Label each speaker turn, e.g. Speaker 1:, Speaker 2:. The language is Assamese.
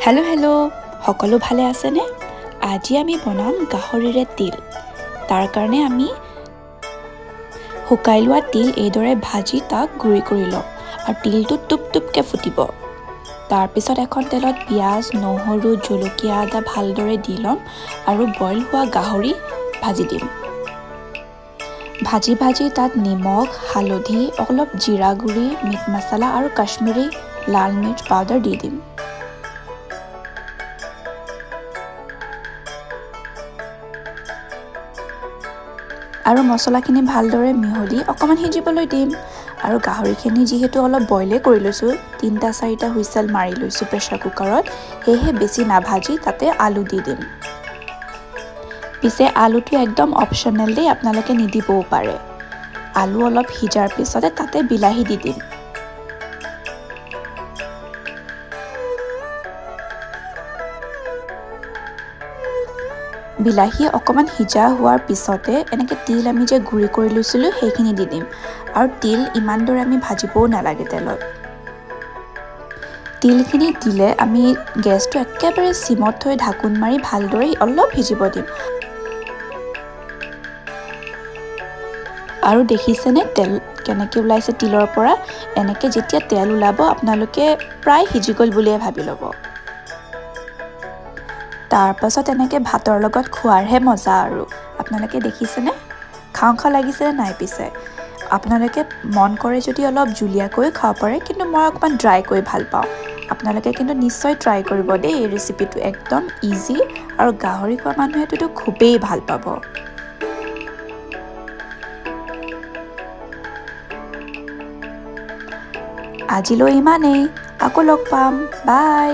Speaker 1: হেল্ল' সকলো ভালে আছেনে? আজি আমি বনাম গাহৰিৰে তিল। তাৰ কাৰণে আমি শুকাই লোৱা তিল এইদৰে ভাজি তাক গুড়ি কৰি লওঁ আৰু তিলটো টুপটুপকৈ ফুটিব। তাৰপিছত এখন তেলত পিঁয়াজ, নহৰু, জলকীয়া, আদা ভালদৰে দি ল'ম আৰু বইল হোৱা গাহৰি ভাজি দিম। ভাজি তাত নিমখ, হালধি, অলপ জিৰা গুড়ি, মিট মছলা আৰু কাশ্মীৰী লাল মিৰ্চ পাউডাৰ দি দিম। আৰু মছলাখিনি ভালদৰে মিহলি অকণমান সিজিবলৈ দিম। আৰু গাহৰিখিনি যিহেতু অলপ বইলেই কৰি লৈছোঁ, 3-4টা হুইচেল মাৰি লৈছোঁ প্ৰেছাৰ কুকাৰত, সেয়েহে বেছি নাভাজি তাতে আলু দি দিম। পিছে আলুটো একদম অপশ্যনেল দেই, আপোনালোকে নিদিবও পাৰে। আলু অলপ সিজাৰ পিছতে তাতে বিলাহী দি দিম। বিলাহী অকণমান সিজা হোৱাৰ পিছতে এনেকৈ তিল আমি যে গুড়ি কৰি লৈছিলোঁ সেইখিনি দি দিম। আৰু তিল ইমান দৰে আমি ভাজিবও নালাগে তেলত। তিলখিনি দিলে আমি গেছটো একেবাৰে চিমত থৈ ঢাকোন মাৰি ভালদৰে অলপ সিজিব দিম। আৰু দেখিছেনে তেল কেনেকৈ ওলাইছে তিলৰ পৰা? এনেকৈ যেতিয়া তেল ওলাব আপোনালোকে প্ৰায় সিজি গ'ল বুলিয়ে ভাবি ল'ব। তাৰপাছত এনেকৈ ভাতৰ লগত খোৱাৰহে মজা আৰু। আপোনালোকে দেখিছেনে? খাওঁ লাগিছেনে নাই পিছে? আপোনালোকে মন কৰে যদি অলপ জুলীয়াকৈ খাব পাৰে, কিন্তু মই অকণমান ড্ৰাই কৰি ভাল পাওঁ। আপোনালোকে কিন্তু নিশ্চয় ট্ৰাই কৰিব দেই, এই ৰেচিপিটো একদম ইজি আৰু গাহৰি খোৱা মানুহেতো খুবেই ভাল পাব। আজিলৈ ইমানেই, আকৌ লগ পাম, বাই।